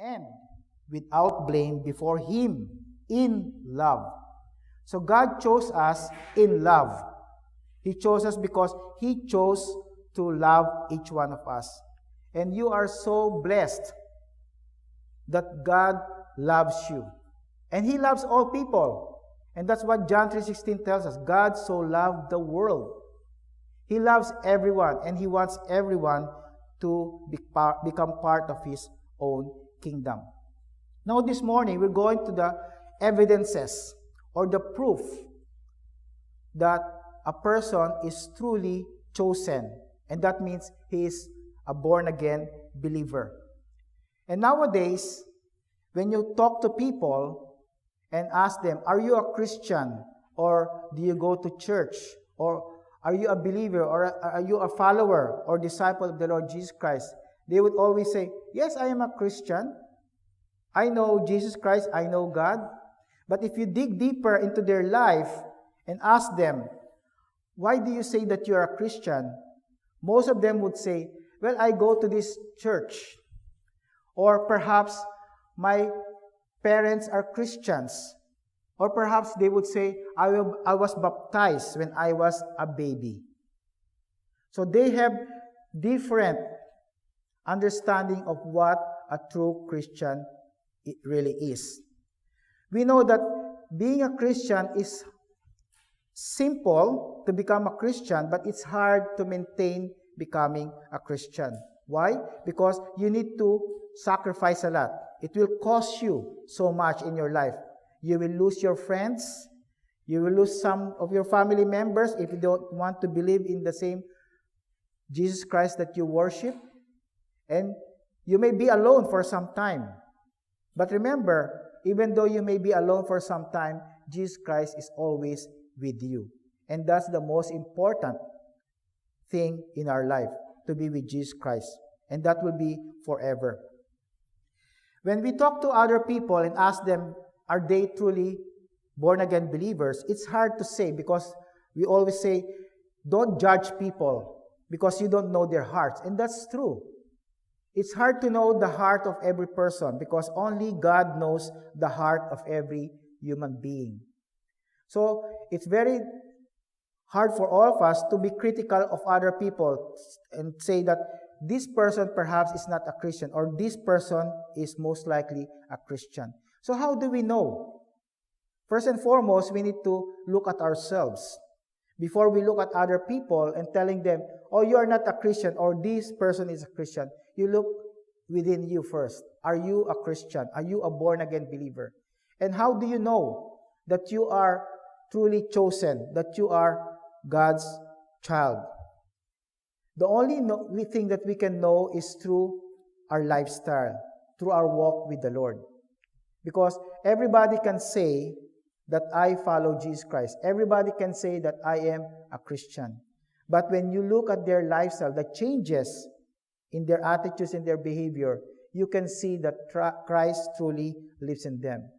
and without blame before Him in love. So God chose us in love. He chose us because He chose to love each one of us. And you are so blessed that God loves you. And He loves all people. And that's what John 3:16 tells us. God so loved the world. He loves everyone, and He wants everyone to become part of His own kingdom. Now this morning, we're going to the evidences or the proof that a person is truly chosen. And that means he is a born-again believer. And nowadays, when you talk to people and ask them, are you a Christian? Or do you go to church? Or are you a believer? Or are you a follower or disciple of the Lord Jesus Christ? They would always say, yes, I am a Christian. I know Jesus Christ. I know God. But if you dig deeper into their life and ask them, why do you say that you're a Christian? Most of them would say, well, I go to this church. Or perhaps my parents are Christians. Or perhaps they would say, I was baptized when I was a baby. So they have different understanding of what a true Christian it really is. We know that being a Christian is simple to become a Christian, but it's hard to maintain becoming a Christian. Why? Because you need to sacrifice a lot. It will cost you so much in your life. You will lose your friends. You will lose some of your family members if you don't want to believe in the same Jesus Christ that you worship. And you may be alone for some time. But remember, even though you may be alone for some time, Jesus Christ is always with you. And that's the most important thing in our life, to be with Jesus Christ. And that will be forever. When we talk to other people and ask them, are they truly born-again believers? It's hard to say because we always say, don't judge people because you don't know their hearts. And that's true. It's hard to know the heart of every person because only God knows the heart of every human being. So it's very hard for all of us to be critical of other people and say that this person perhaps is not a Christian or this person is most likely a Christian. So how do we know? First and foremost, we need to look at ourselves before we look at other people and telling them, oh, you are not a Christian or this person is a Christian. You look within you first. Are you a Christian? Are you a born-again believer? And how do you know that you are truly chosen, that you are God's child? The only thing that we can know is through our lifestyle, through our walk with the Lord. Because everybody can say that I follow Jesus Christ. Everybody can say that I am a Christian. But when you look at their lifestyle, the changes in their attitudes and their behavior, you can see that Christ truly lives in them.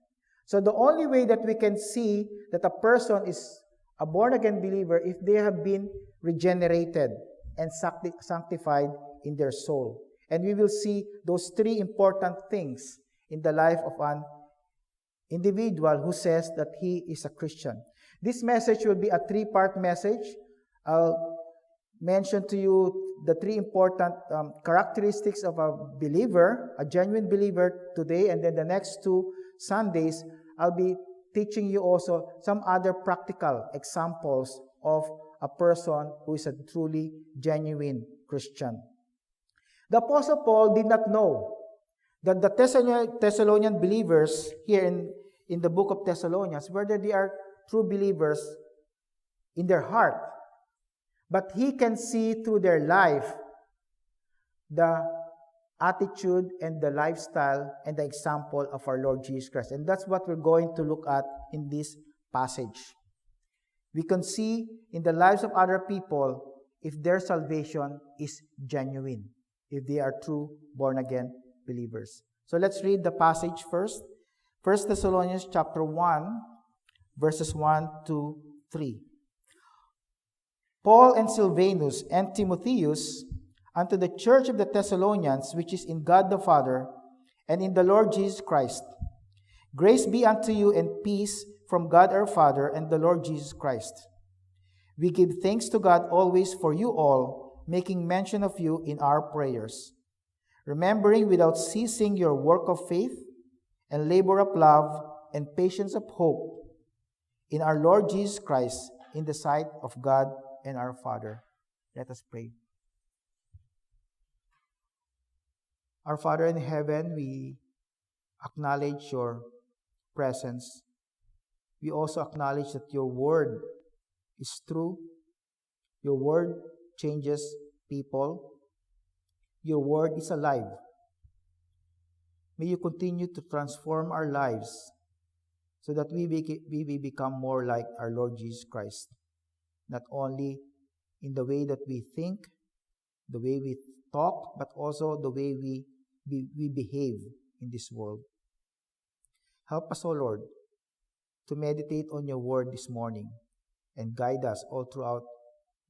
So the only way that we can see that a person is a born-again believer if they have been regenerated and sanctified in their soul. And we will see those three important things in the life of an individual who says that he is a Christian. This message will be a three-part message. I'll mention to you the three important characteristics of a believer, a genuine believer today, and then the next 2 Sundays, I'll be teaching you also some other practical examples of a person who is a truly genuine Christian. The Apostle Paul did not know that the Thessalonian believers here in the book of Thessalonians, whether they are true believers in their heart, but he can see through their life the attitude and the lifestyle and the example of our Lord Jesus Christ. And that's what we're going to look at in this passage. We can see in the lives of other people if their salvation is genuine, if they are true born-again believers. So let's read the passage first. 1 Thessalonians chapter 1, verses 1 to 3. Paul and Silvanus and Timotheus, unto the church of the Thessalonians, which is in God the Father, and in the Lord Jesus Christ. Grace be unto you and peace from God our Father and the Lord Jesus Christ. We give thanks to God always for you all, making mention of you in our prayers, remembering without ceasing your work of faith and labor of love and patience of hope in our Lord Jesus Christ in the sight of God and our Father. Let us pray. Our Father in heaven, we acknowledge your presence. We also acknowledge that your word is true. Your word changes people. Your word is alive. May you continue to transform our lives so that we become more like our Lord Jesus Christ, not only in the way that we think, the way we talk, but also the way we behave in this world. Help us, O Lord, to meditate on your word this morning and guide us all throughout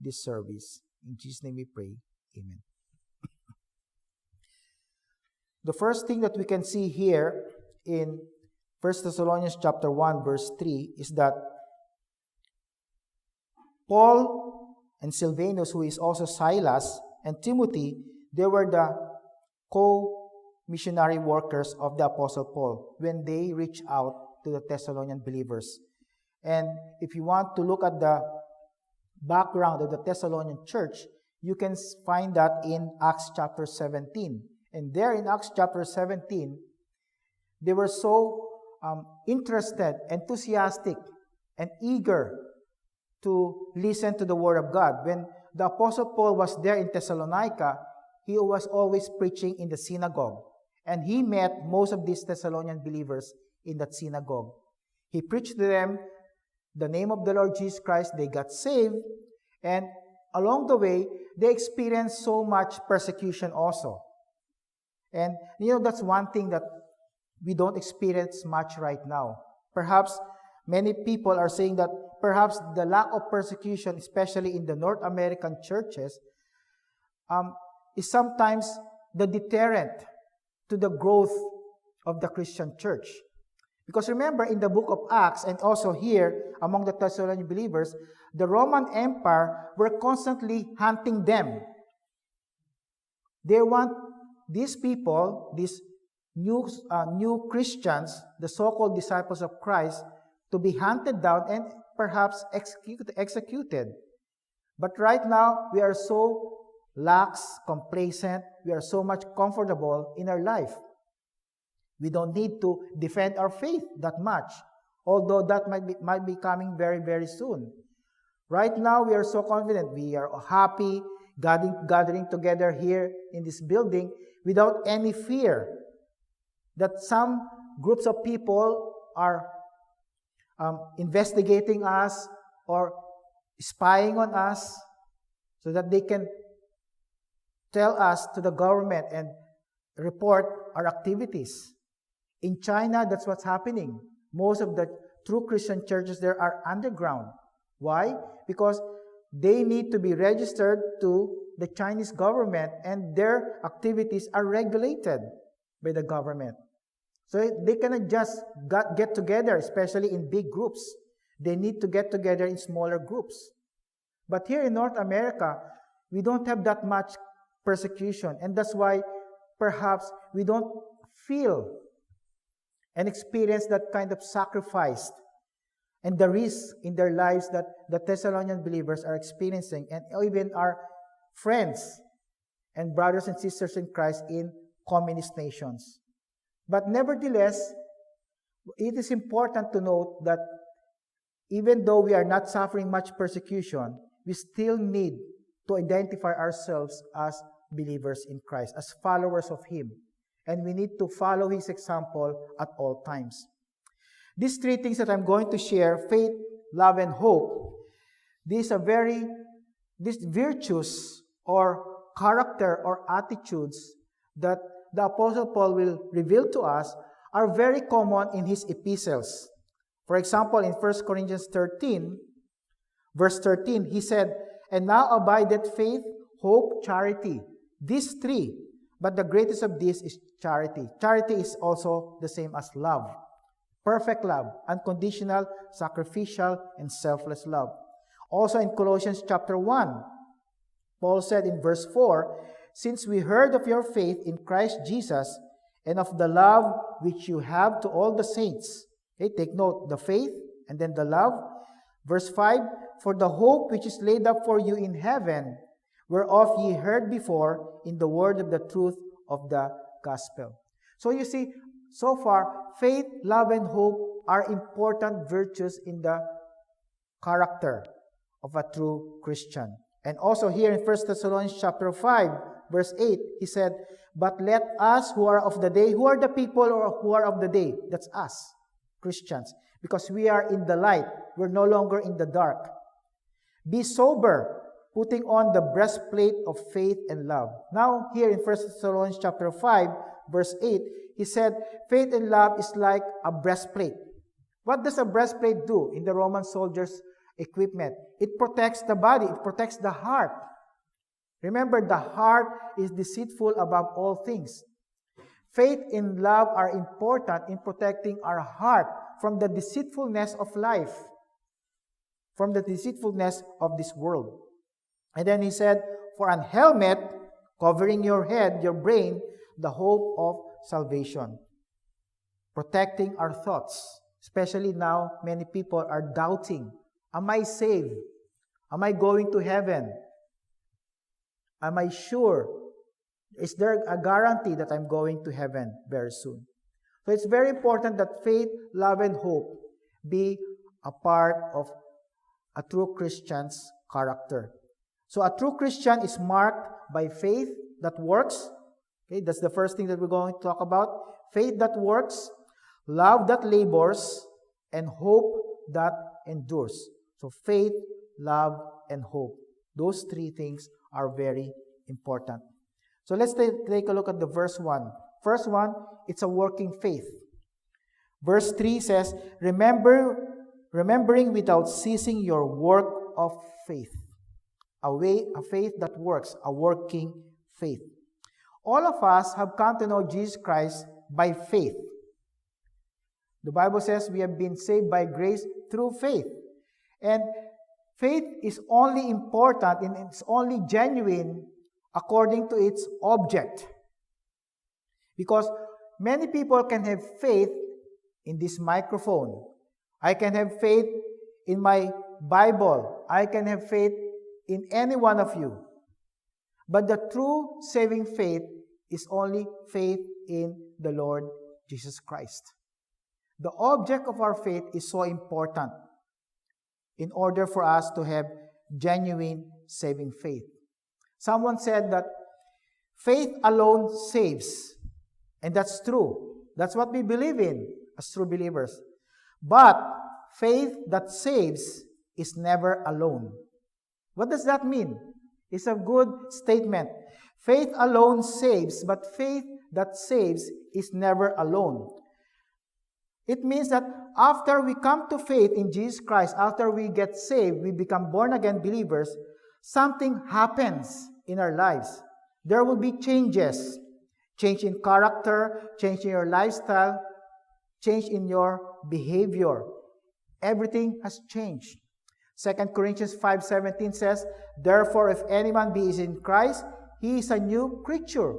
this service. In Jesus' name we pray. Amen. The first thing that we can see here in 1 Thessalonians chapter 1, verse 3 is that Paul and Silvanus, who is also Silas, and Timothy, they were the co-missionary workers of the Apostle Paul when they reached out to the Thessalonian believers. And if you want to look at the background of the Thessalonian church, you can find that in Acts chapter 17. And there in Acts chapter 17, they were so interested, enthusiastic, and eager to listen to the Word of God. When the Apostle Paul was there in Thessalonica, he was always preaching in the synagogue. And he met most of these Thessalonian believers in that synagogue. He preached to them the name of the Lord Jesus Christ. They got saved. And along the way, they experienced so much persecution also. And that's one thing that we don't experience much right now. Perhaps many people are saying that perhaps the lack of persecution, especially in the North American churches, is sometimes the deterrent to the growth of the Christian church. Because remember, in the book of Acts, and also here among the Thessalonian believers, the Roman Empire were constantly hunting them. They want these people, these new Christians, the so-called disciples of Christ, to be hunted down and perhaps executed. But right now, we are so lax, complacent, we are so much comfortable in our life. We don't need to defend our faith that much, although that might be coming very, very soon. Right now, we are so confident. We are happy gathering together here in this building without any fear that some groups of people are investigating us or spying on us so that they can tell us to the government and report our activities. In China, that's what's happening. Most of the true Christian churches there are underground. Why? Because they need to be registered to the Chinese government and their activities are regulated by the government. So they cannot just get together, especially in big groups. They need to get together in smaller groups. But here in North America, we don't have that much persecution. And that's why perhaps we don't feel and experience that kind of sacrifice and the risk in their lives that the Thessalonian believers are experiencing, and even our friends and brothers and sisters in Christ in communist nations. But nevertheless, it is important to note that even though we are not suffering much persecution, we still need to identify ourselves as believers in Christ, as followers of Him. And we need to follow His example at all times. These three things that I'm going to share, faith, love, and hope, these virtues or character or attitudes that the Apostle Paul will reveal to us are very common in his epistles. For example, in 1 Corinthians 13, verse 13, he said, "And now abideth faith, hope, charity, these three, But the greatest of these is charity. Charity is also the same as love. Perfect love, unconditional, sacrificial, and selfless love. Also in Colossians chapter 1, Paul said in verse 4, "Since we heard of your faith in Christ Jesus and of the love which you have to all the saints." Okay, take note, the faith and then the love. Verse 5, "For the hope which is laid up for you in heaven, whereof ye heard before in the word of the truth of the gospel." So you see, so far, faith, love, and hope are important virtues in the character of a true Christian. And also here in 1 Thessalonians chapter 5, verse 8, he said, "But let us who are of the day," who are the people or who are of the day? That's us, Christians. Because we are in the light. We're no longer in the dark. "Be sober, putting on the breastplate of faith and love." Now, here in 1 Thessalonians chapter 5, verse 8, he said, faith and love is like a breastplate. What does a breastplate do in the Roman soldiers' equipment? It protects the body. It protects the heart. Remember, the heart is deceitful above all things. Faith and love are important in protecting our heart from the deceitfulness of life, from the deceitfulness of this world. And then he said, "For an helmet covering your head, your brain, the hope of salvation." Protecting our thoughts. Especially now, many people are doubting. Am I saved? Am I going to heaven? Am I sure? Is there a guarantee that I'm going to heaven very soon? So it's very important that faith, love, and hope be a part of a true Christian's character. So a true Christian is marked by faith that works. Okay, that's the first thing that we're going to talk about. Faith that works, love that labors, and hope that endures. So faith, love, and hope. Those three things are very important. So let's take a look at the verse 1. First one, it's a working faith. Verse 3 says, remembering without ceasing your work of faith. A faith that works, a working faith. All of us have come to know Jesus Christ by faith. The Bible says we have been saved by grace through faith. And faith is only important and it's only genuine according to its object. Because many people can have faith in this microphone. I can have faith in my Bible. I can have faith in any one of you. But the true saving faith is only faith in the Lord Jesus Christ. The object of our faith is so important in order for us to have genuine saving faith. Someone said that faith alone saves. And that's true. That's what we believe in as true believers. But faith that saves is never alone. What does that mean? It's a good statement. Faith alone saves, but faith that saves is never alone. It means that after we come to faith in Jesus Christ, after we get saved, we become born-again believers, something happens in our lives. There will be changes. Change in character, change in your lifestyle, change in your behavior. Everything has changed. 2 Corinthians 5:17 says, "Therefore, if any man be in Christ, he is a new creature.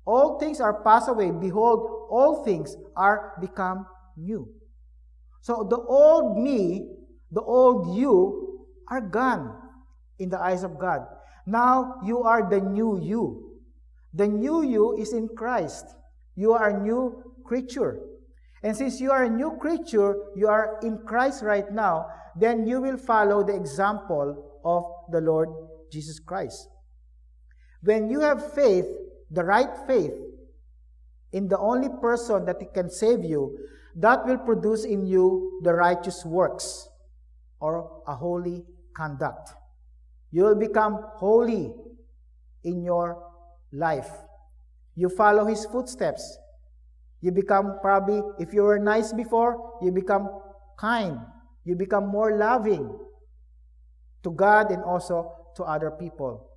All things are passed away. Behold, all things are become new." So the old me, the old you, are gone in the eyes of God. Now you are the new you. The new you is in Christ. You are a new creature. And since you are a new creature, you are in Christ right now, then you will follow the example of the Lord Jesus Christ. When you have faith, the right faith, in the only person that can save you, that will produce in you the righteous works or a holy conduct. You will become holy in your life. You follow His footsteps. You become probably, if you were nice before, you become kind. You become more loving to God and also to other people.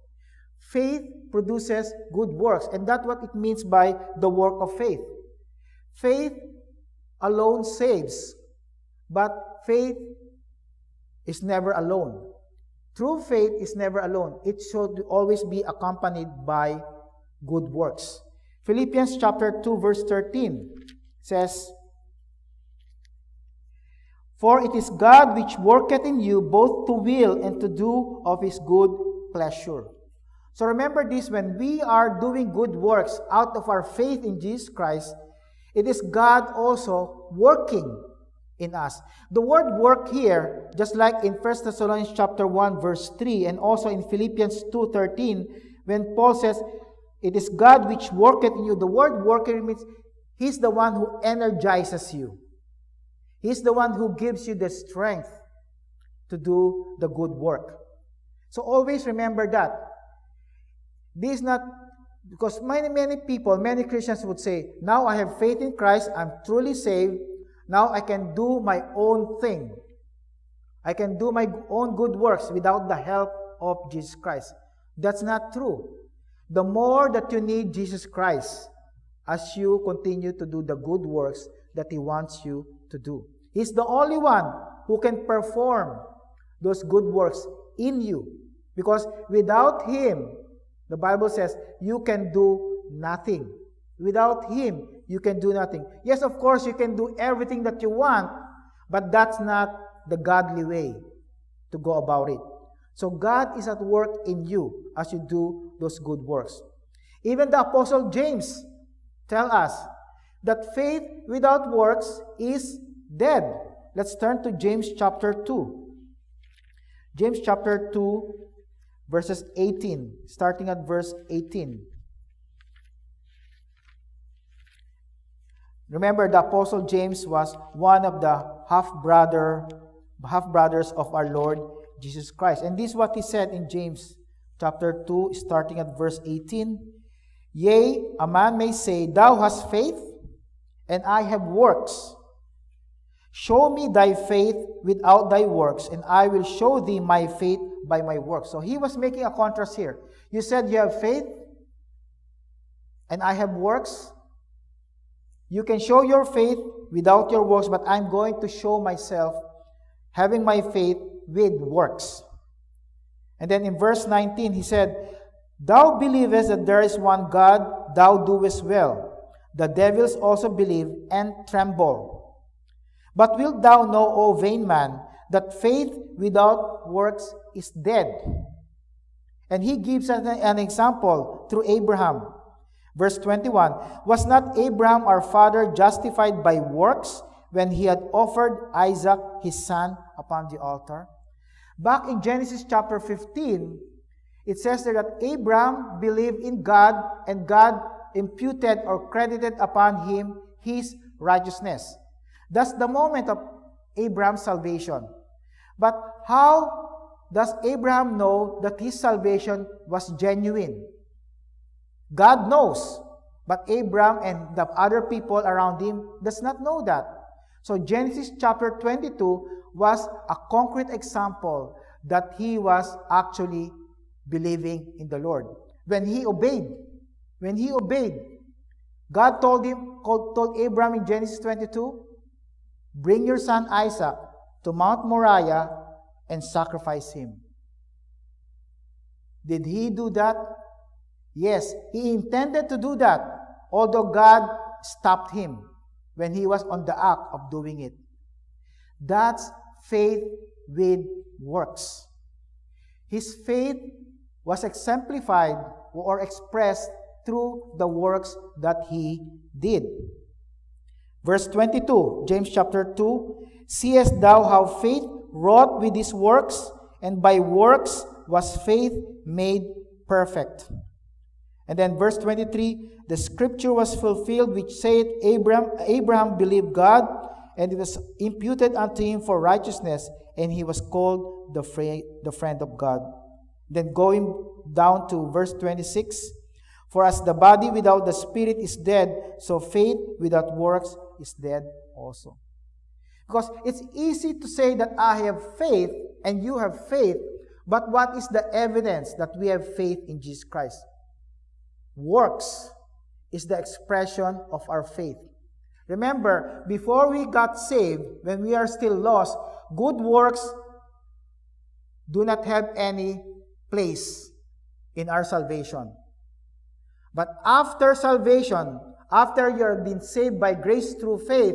Faith produces good works, and that's what it means by the work of faith. Faith alone saves, but faith is never alone. True faith is never alone. It should always be accompanied by good works. Philippians chapter 2 verse 13 says, "For it is God which worketh in you both to will and to do of His good pleasure." So remember this, when we are doing good works out of our faith in Jesus Christ, it is God also working in us. The word work here, just like in 1 Thessalonians chapter 1 verse 3 and also in Philippians 2:13, when Paul says, "It is God which worketh in you," the word worker means He's the one who energizes you. He's the one who gives you the strength to do the good work. So always remember that. This is not, because many people, many Christians would say, now I have faith in Christ, I'm truly saved, now I can do my own thing. I can do my own good works without the help of Jesus Christ. That's not true. The more that you need Jesus Christ as you continue to do the good works that He wants you to do. He's the only one who can perform those good works in you. Because without Him, the Bible says, you can do nothing. Without Him, you can do nothing. Yes, of course, you can do everything that you want, but that's not the godly way to go about it. So God is at work in you as you do those good works. Even the Apostle James tells us that faith without works is dead. Let's turn to James chapter 2. James chapter 2, verses 18, starting at verse 18. Remember, the Apostle James was one of the half-brothers of our Lord Jesus Christ. And this is what he said in James chapter 2, starting at verse 18. "Yea, a man may say, Thou hast faith, and I have works. Show me thy faith without thy works, and I will show thee my faith by my works." So he was making a contrast here. You said you have faith, and I have works. You can show your faith without your works, but I'm going to show myself having my faith with works. And then in verse 19, he said, "Thou believest that there is one God, thou doest well. The devils also believe and tremble. But wilt thou know, O vain man, that faith without works is dead?" And he gives us an example through Abraham. Verse 21, "Was not Abraham our father justified by works when he had offered Isaac his son upon the altar?" Back in Genesis chapter 15, it says there that Abraham believed in God, and God imputed or credited upon him his righteousness. That's the moment of Abraham's salvation. But how does Abraham know that his salvation was genuine? God knows, but Abraham and the other people around him does not know that. So Genesis chapter 22 was a concrete example that he was actually believing in the Lord. When he obeyed, God told Abraham in Genesis 22, "Bring your son Isaac to Mount Moriah and sacrifice him." Did he do that? Yes, he intended to do that, although God stopped him when he was on the act of doing it. That's faith with works. His faith was exemplified or expressed through the works that he did. Verse 22, James chapter 2, "Seest thou how faith wrought with his works, and by works was faith made perfect." And then verse 23, "The scripture was fulfilled which saith, Abraham believed God, and it was imputed unto him for righteousness, and he was called the friend of God." Then going down to verse 26, "For as the body without the spirit is dead, so faith without works is dead also." Because it's easy to say that I have faith and you have faith, But what is the evidence that we have faith in Jesus Christ? Works is the expression of our faith. Remember, before we got saved, when we are still lost, good works do not have any place in our salvation. But after salvation, after you have been saved by grace through faith,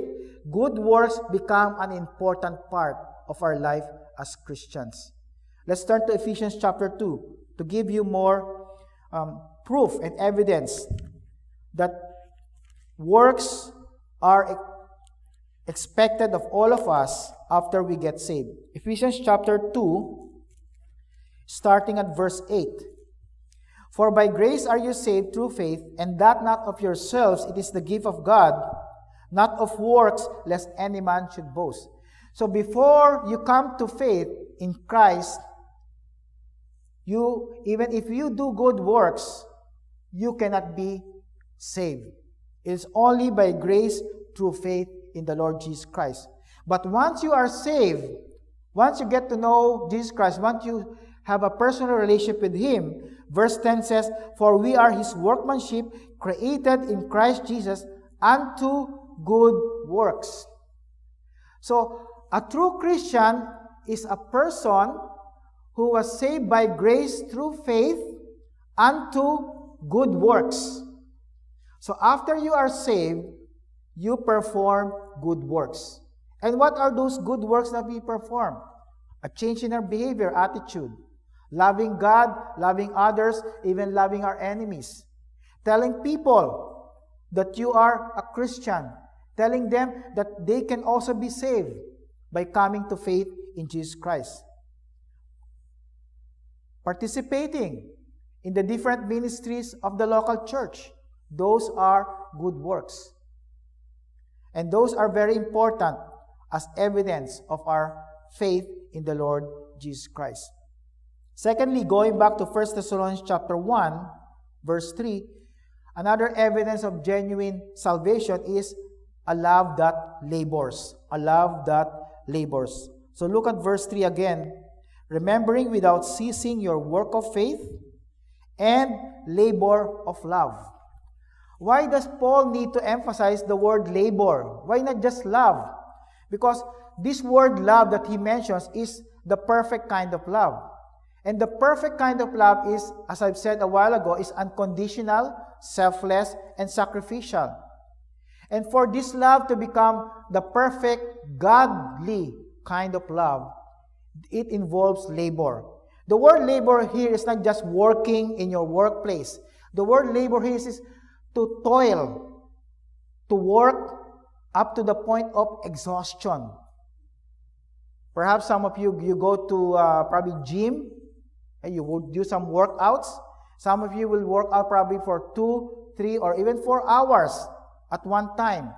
good works become an important part of our life as Christians. Let's turn to Ephesians chapter 2 to give you more proof and evidence that works are expected of all of us after we get saved. Ephesians chapter 2, starting at verse 8. For by grace are you saved through faith, and that not of yourselves, it is the gift of God, not of works, lest any man should boast. So before you come to faith in Christ, even if you do good works, you cannot be saved. It is only by grace through faith in the Lord Jesus Christ. But once you are saved, once you get to know Jesus Christ, once you have a personal relationship with Him, verse 10 says, for we are His workmanship, created in Christ Jesus unto good works. So, a true Christian is a person who was saved by grace through faith unto good works. So, after you are saved, you perform good works. And what are those good works that we perform? A change in our behavior, attitude. Loving God, loving others, even loving our enemies. Telling people that you are a Christian. Telling them that they can also be saved by coming to faith in Jesus Christ. Participating in the different ministries of the local church. Those are good works. And those are very important as evidence of our faith in the Lord Jesus Christ. Secondly, going back to 1 Thessalonians chapter 1, verse 3, another evidence of genuine salvation is a love that labors. A love that labors. So look at verse 3 again. Remembering without ceasing your work of faith and labor of love. Why does Paul need to emphasize the word labor? Why not just love? Because this word love that he mentions is the perfect kind of love. And the perfect kind of love is, as I've said a while ago, is unconditional, selfless, and sacrificial. And for this love to become the perfect, godly kind of love, it involves labor. The word labor here is not just working in your workplace. The word labor here is to toil, to work up to the point of exhaustion. Perhaps some of you go to probably gym, and you will do some workouts. Some of you will work out probably for 2, 3, or even 4 hours at one time.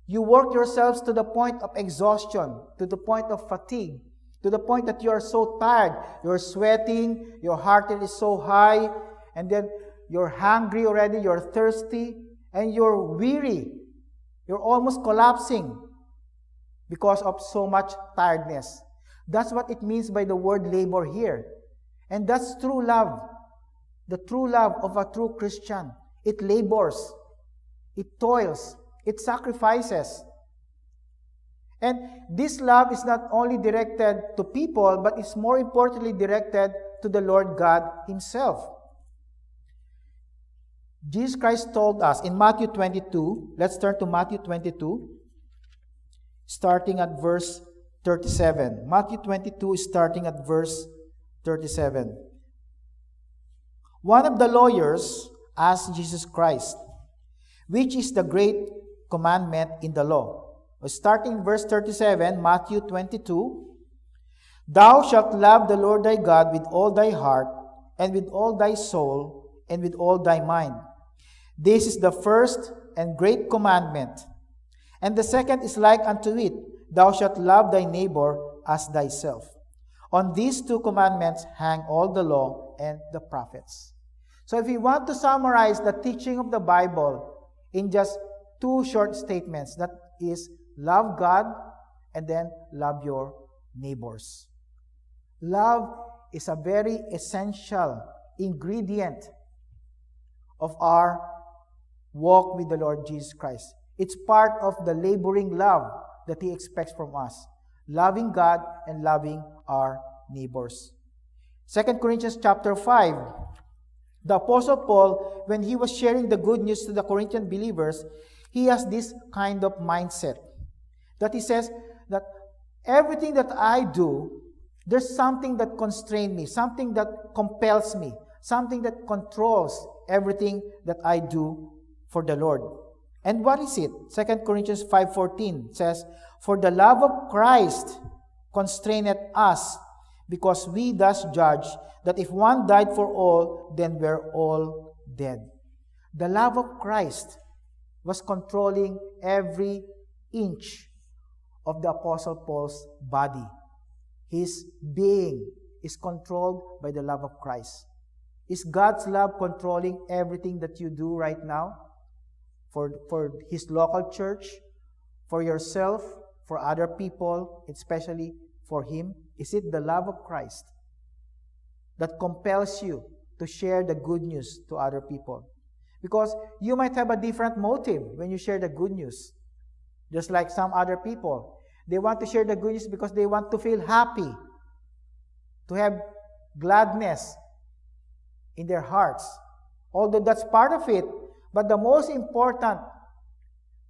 You work yourselves to the point of exhaustion, to the point of fatigue, to the point that you are so tired, you're sweating, your heart rate is so high, and then you're hungry already, you're thirsty, and you're weary. You're almost collapsing because of so much tiredness. That's what it means by the word labor here. And that's true love. The true love of a true Christian. It labors. It toils. It sacrifices. And this love is not only directed to people, but it's more importantly directed to the Lord God Himself. Jesus Christ told us in Matthew 22, let's turn to Matthew 22, starting at verse 37. Matthew 22 is starting at verse 37. One of the lawyers asked Jesus Christ, which is the great commandment in the law? Starting verse 37, Matthew 22, Thou shalt love the Lord thy God with all thy heart, and with all thy soul, and with all thy mind. This is the first and great commandment. And the second is like unto it, Thou shalt love thy neighbor as thyself. On these 2 commandments hang all the law and the prophets. So if we want to summarize the teaching of the Bible in just 2 short statements, that is, love God and then love your neighbors. Love is a very essential ingredient of our walk with the Lord Jesus Christ. It's part of the laboring love that He expects from us. Loving God and loving our neighbors. 2 Corinthians chapter 5, the Apostle Paul, when he was sharing the good news to the Corinthian believers, he has this kind of mindset. That he says that everything that I do, there's something that constrains me, something that compels me, something that controls everything that I do for the Lord. And what is it? 2 Corinthians 5:14 says, "For the love of Christ constraineth us, because we thus judge that if one died for all, then we're all dead." The love of Christ was controlling every inch of the Apostle Paul's body. His being is controlled by the love of Christ. Is God's love controlling everything that you do right now? For His local church, for yourself, for other people, especially for Him? Is it the love of Christ that compels you to share the good news to other people? Because you might have a different motive when you share the good news. Just like some other people. They want to share the good news because they want to feel happy, to have gladness in their hearts. Although that's part of it, but the most important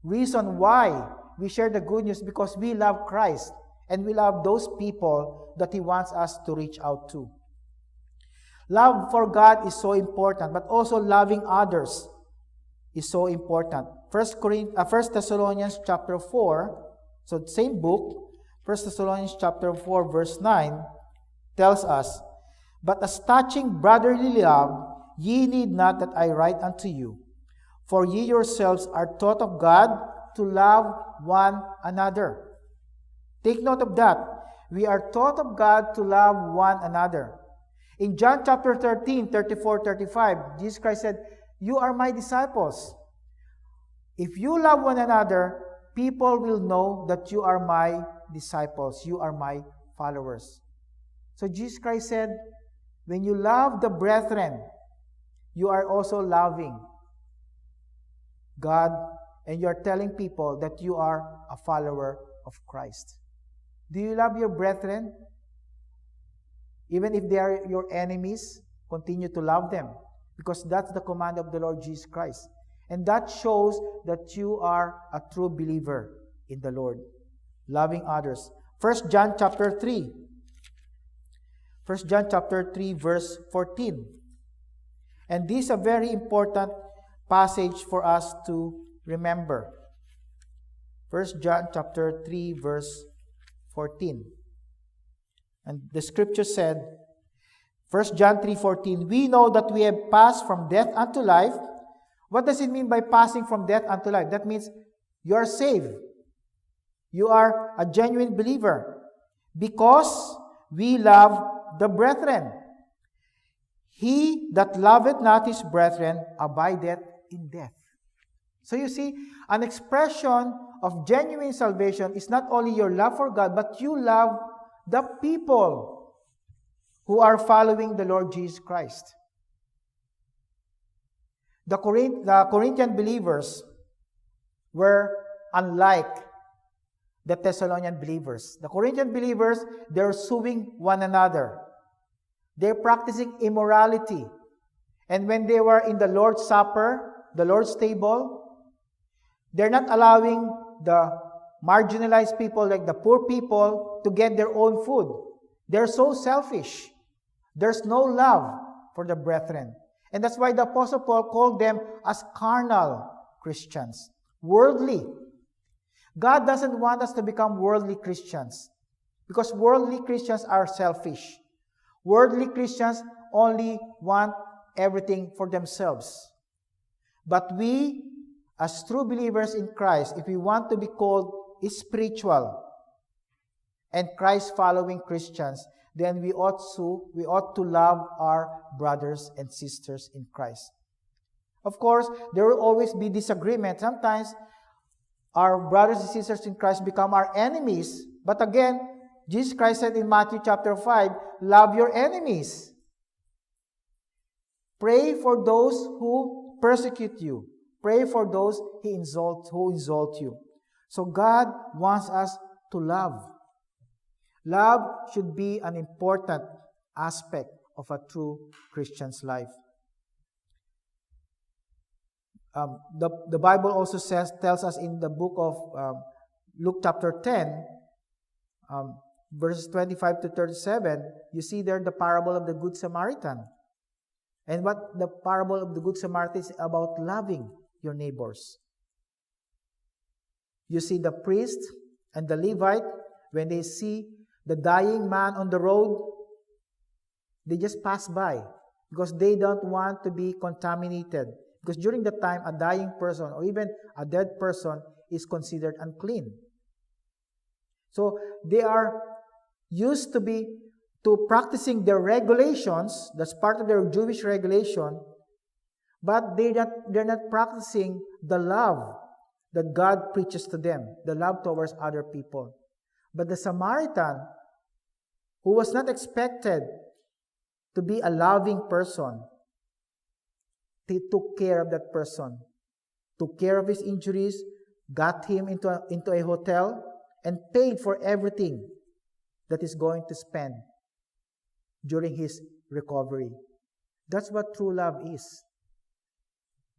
reason why we share the good news is because we love Christ and we love those people that He wants us to reach out to. Love for God is so important, but also loving others is so important. 1 Thessalonians chapter 4, so same book, 1 Thessalonians chapter 4 verse 9 tells us, "But as touching brotherly love, ye need not that I write unto you, for ye yourselves are taught of God to love one another." Take note of that. We are taught of God to love one another. In John chapter 13, 34, 35, Jesus Christ said, "You are my disciples. If you love one another, people will know that you are my disciples. You are my followers." So Jesus Christ said, when you love the brethren, you are also loving God, and you are telling people that you are a follower of Christ. Do you love your brethren? Even if they are your enemies, continue to love them, because that's the command of the Lord Jesus Christ. And that shows that you are a true believer in the Lord, loving others. 1 John chapter 3. 1 John chapter 3 verse 14. And this is a very important passage for us to remember. 1 John chapter 3 verse 14. And the scripture said, 1 John 3:14, "We know that we have passed from death unto life." What does it mean by passing from death unto life? That means you are saved. You are a genuine believer because we love the brethren. "He that loveth not his brethren abideth in death." So you see, an expression of genuine salvation is not only your love for God, but you love the people who are following the Lord Jesus Christ. The Corinthian believers were unlike the Thessalonian believers. The Corinthian believers, they're suing one another. They're practicing immorality. And when they were in the Lord's Supper, the Lord's table, they're not allowing the marginalized people, like the poor people, to get their own food. They're so selfish. There's no love for the brethren. And that's why the Apostle Paul called them as carnal Christians, worldly. God doesn't want us to become worldly Christians, because worldly Christians are selfish. Worldly Christians only want everything for themselves. But we, as true believers in Christ, if we want to be called spiritual and Christ-following Christians, then we ought to love our brothers and sisters in Christ. Of course, there will always be disagreement. Sometimes our brothers and sisters in Christ become our enemies. But again, Jesus Christ said in Matthew chapter 5, love your enemies. Pray for those who persecute you. Pray for those who insult you. So God wants us to love. Love should be an important aspect of a true Christian's life. The Bible also tells us in the book of Luke chapter 10, verses 25 to 37, you see there the parable of the Good Samaritan. And what the parable of the Good Samaritan is about loving your neighbors. You see the priest and the Levite, when they see the dying man on the road, they just pass by because they don't want to be contaminated. Because during the time, a dying person or even a dead person is considered unclean. So they are used to practicing their regulations. That's part of their Jewish regulation. But they're not practicing the love that God preaches to them, the love towards other people. But the Samaritan, who was not expected to be a loving person, they took care of that person, took care of his injuries, got him into a hotel, and paid for everything that he's going to spend during his recovery. That's what true love is.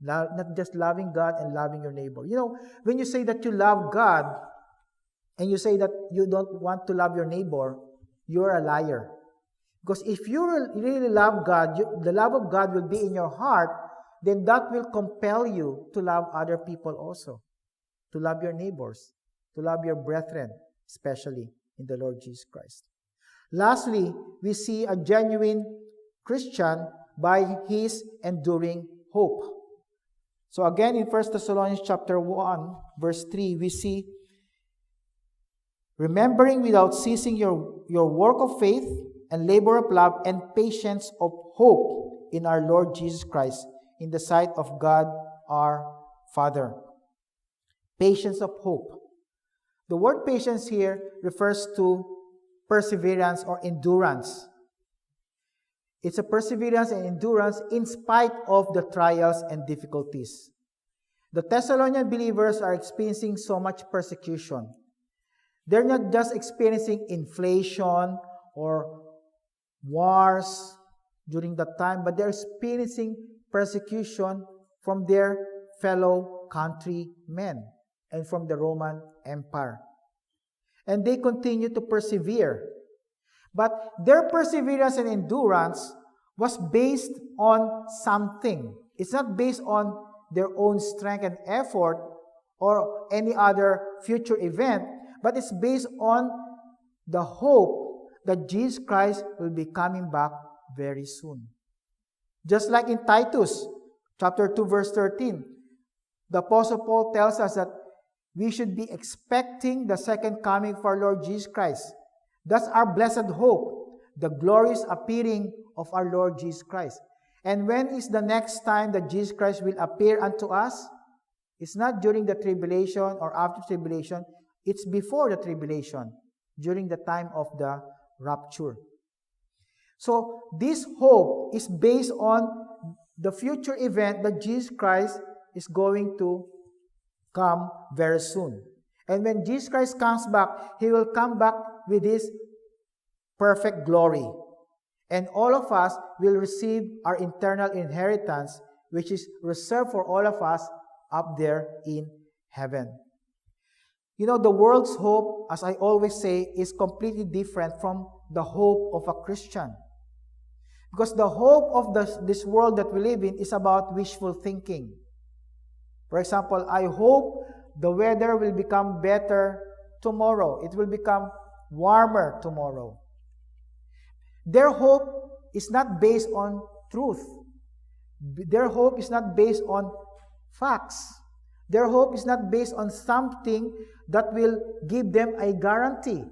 Not just loving God and loving your neighbor. You know, when you say that you love God and you say that you don't want to love your neighbor, you're a liar. Because if you really love God, the love of God will be in your heart, then that will compel you to love other people also, to love your neighbors, to love your brethren, especially in the Lord Jesus Christ. Lastly, we see a genuine Christian by his enduring hope. So again, in 1 Thessalonians chapter 1, verse 3, we see, remembering without ceasing your work of faith and labor of love and patience of hope in our Lord Jesus Christ, in the sight of God our Father. Patience of hope. The word patience here refers to perseverance or endurance. It's a perseverance and endurance in spite of the trials and difficulties. The Thessalonian believers are experiencing so much persecution. They're not just experiencing inflation or wars during that time, but they're experiencing persecution from their fellow countrymen and from the Roman Empire. And they continue to persevere. But their perseverance and endurance was based on something. It's not based on their own strength and effort or any other future event, but it's based on the hope that Jesus Christ will be coming back very soon. Just like in Titus chapter 2, verse 13, the Apostle Paul tells us that we should be expecting the second coming of our Lord Jesus Christ. That's our blessed hope, the glorious appearing of our Lord Jesus Christ. And when is the next time that Jesus Christ will appear unto us? It's not during the tribulation or after tribulation. It's before the tribulation, during the time of the rapture. So this hope is based on the future event that Jesus Christ is going to come very soon. And when Jesus Christ comes back, He will come back with His perfect glory. And all of us will receive our eternal inheritance, which is reserved for all of us up there in heaven. You know, the world's hope, as I always say, is completely different from the hope of a Christian. Because the hope of this world that we live in is about wishful thinking. For example, I hope the weather will become better tomorrow. It will become warmer tomorrow. Their hope is not based on truth. Their hope is not based on facts. Their hope is not based on something that will give them a guarantee.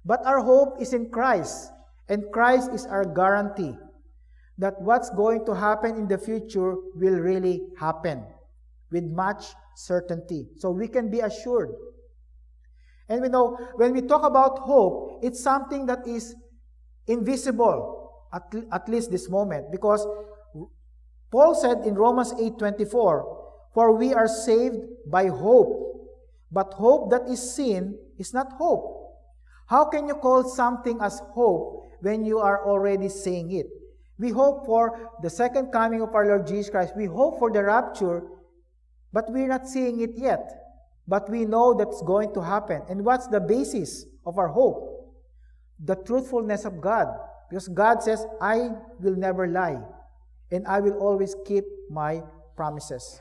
But our hope is in Christ. And Christ is our guarantee that what's going to happen in the future will really happen with much certainty. So we can be assured. And we know when we talk about hope, it's something that is invisible, at least this moment. Because Paul said in Romans 8:24, "For we are saved by hope, but hope that is seen is not hope." How can you call something as hope when you are already saying it? We hope for the second coming of our Lord Jesus Christ. We hope for the rapture, but we're not seeing it yet. But we know that's going to happen. And what's the basis of our hope? The truthfulness of God. Because God says, "I will never lie, and I will always keep my promises."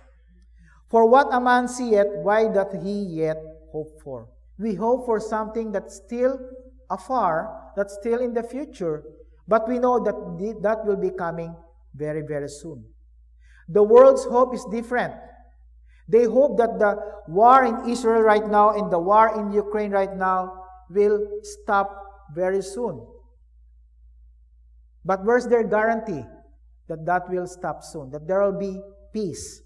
For what a man seeth, why doth he yet hope for? We hope for something that's still afar, that's still in the future, but we know that that will be coming very, very soon. The world's hope is different. They hope that the war in Israel right now and the war in Ukraine right now will stop very soon. But where's their guarantee that that will stop soon, that there will be peace?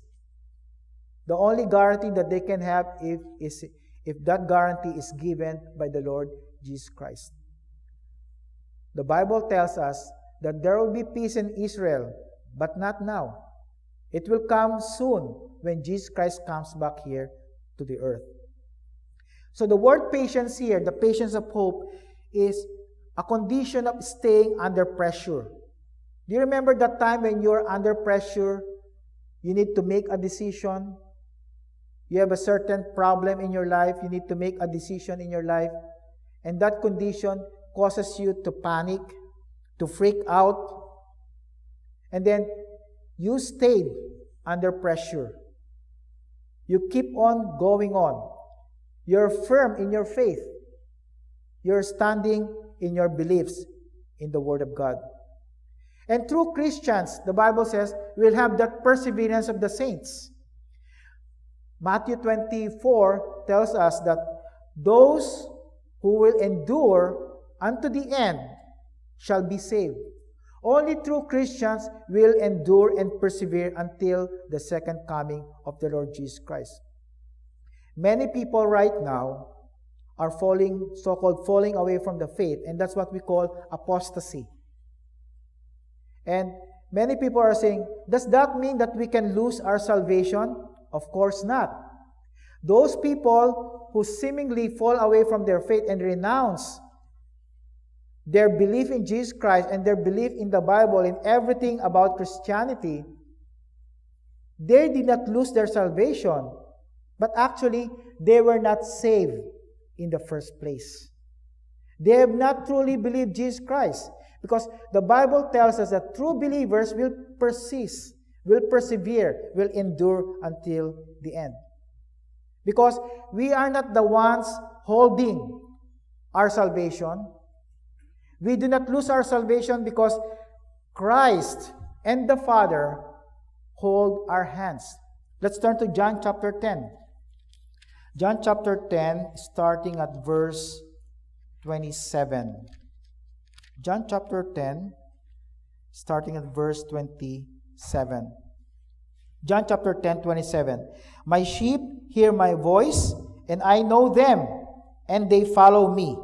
The only guarantee that they can have is if that guarantee is given by the Lord Jesus Christ. The Bible tells us that there will be peace in Israel, but not now. It will come soon when Jesus Christ comes back here to the earth. So the word patience here, the patience of hope, is a condition of staying under pressure. Do you remember that time when you're under pressure, you need to make a decision? You have a certain problem in your life, you need to make a decision in your life, and that condition causes you to panic, to freak out, and then you stayed under pressure. You keep on going on. You're firm in your faith. You're standing in your beliefs in the Word of God. And through Christians, the Bible says, we'll have that perseverance of the saints. Matthew 24 tells us that those who will endure unto the end shall be saved. Only true Christians will endure and persevere until the second coming of the Lord Jesus Christ. Many people right now are so-called falling away from the faith, and that's what we call apostasy. And many people are saying, does that mean that we can lose our salvation? Of course not. Those people who seemingly fall away from their faith and renounce their belief in Jesus Christ and their belief in the Bible and everything about Christianity, they did not lose their salvation, but actually they were not saved in the first place. They have not truly believed Jesus Christ, because the Bible tells us that true believers will persist, will persevere, will endure until the end. Because we are not the ones holding our salvation. We do not lose our salvation because Christ and the Father hold our hands. Let's turn to John chapter 10. John chapter 10, starting at verse 27. John chapter 10, starting at verse 27. John chapter 10, 27. My sheep hear my voice, and I know them, and they follow me.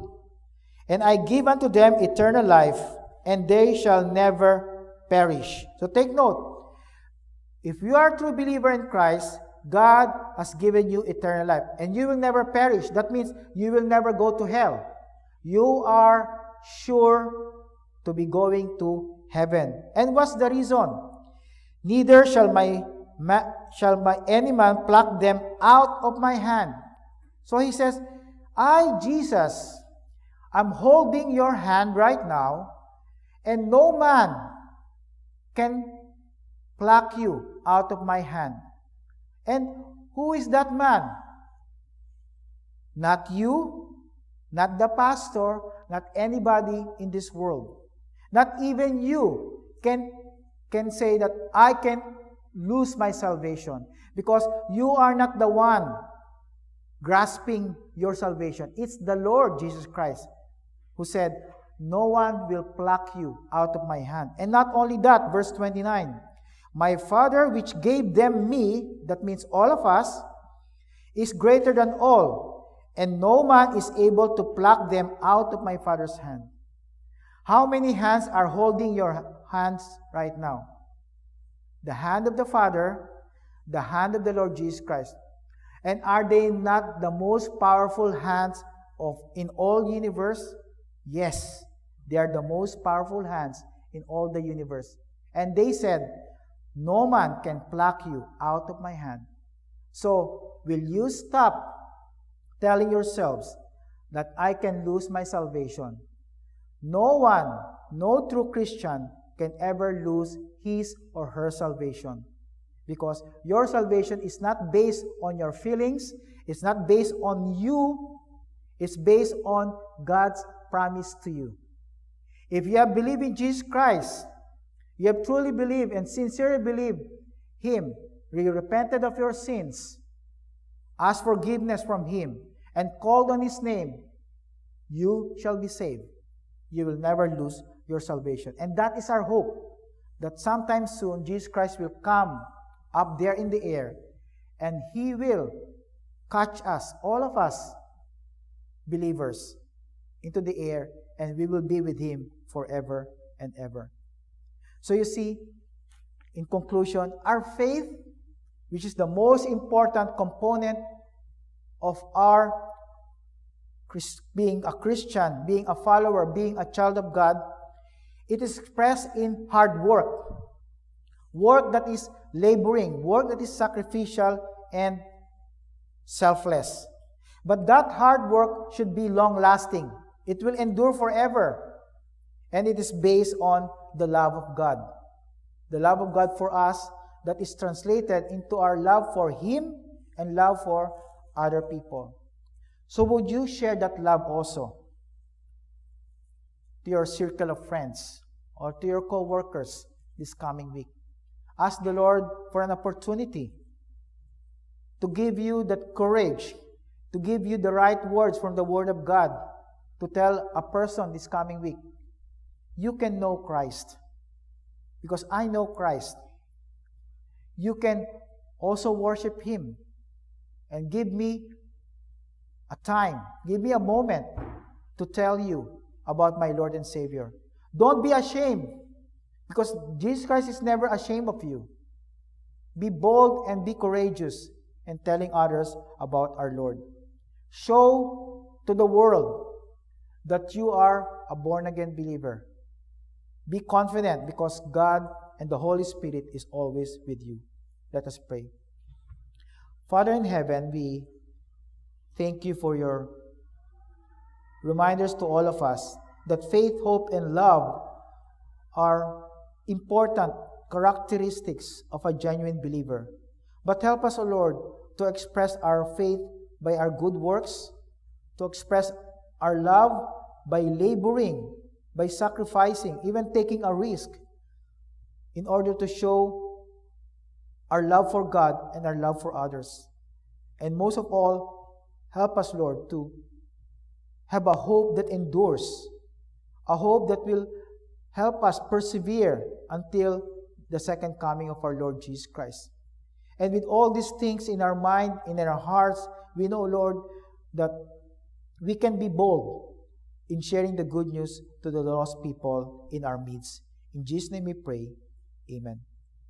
And I give unto them eternal life, and they shall never perish. So take note, if you are a true believer in Christ, God has given you eternal life, and you will never perish. That means you will never go to hell. You are sure to be going to heaven. And what's the reason? Neither shall any man pluck them out of my hand. So he says, I, Jesus, I'm holding your hand right now, and no man can pluck you out of my hand. And who is that man? Not you, not the pastor, not anybody in this world. Not even you can say that I can lose my salvation, because you are not the one grasping your salvation. It's the Lord Jesus Christ who said, no one will pluck you out of my hand. And not only that, verse 29, my Father which gave them me, that means all of us, is greater than all, and no man is able to pluck them out of my Father's hand. How many hands are holding your hands right now? The hand of the Father, the hand of the Lord Jesus Christ. And are they not the most powerful hands in all universe? Yes, they are the most powerful hands in all the universe. And they said, no man can pluck you out of my hand. So, will you stop telling yourselves that I can lose my salvation? No one, no true Christian can ever lose his or her salvation. Because your salvation is not based on your feelings, it's not based on you, it's based on God's promise to you. If you have believed in Jesus Christ, you have truly believed and sincerely believed Him, you repented of your sins, asked forgiveness from Him, and called on His name, you shall be saved. You will never lose your salvation. And that is our hope, that sometime soon Jesus Christ will come up there in the air, and He will catch us, all of us believers, into the air, and we will be with Him forever and ever. So you see, in conclusion, our faith, which is the most important component of our being a Christian, being a follower, being a child of God, it is expressed in hard work. Work that is laboring, work that is sacrificial and selfless. But that hard work should be long-lasting. It will endure forever. And it is based on the love of God. The love of God for us that is translated into our love for Him and love for other people. So would you share that love also to your circle of friends or to your co-workers this coming week? Ask the Lord for an opportunity to give you that courage, to give you the right words from the Word of God, to tell a person this coming week, you can know Christ because I know Christ. You can also worship Him and give me a time, give me a moment to tell you about my Lord and Savior. Don't be ashamed because Jesus Christ is never ashamed of you. Be bold and be courageous in telling others about our Lord. Show to the world that you are a born-again believer. Be confident because God and the Holy Spirit is always with you. Let us pray. Father in heaven, we thank you for your reminders to all of us that faith, hope, and love are important characteristics of a genuine believer. But help us, O Lord, to express our faith by our good works, to express our love by laboring, by sacrificing, even taking a risk in order to show our love for God and our love for others. And most of all, help us, Lord, to have a hope that endures, a hope that will help us persevere until the second coming of our Lord Jesus Christ. And with all these things in our mind, in our hearts, we know, Lord, that we can be bold in sharing the good news to the lost people in our midst. In Jesus' name we pray. Amen.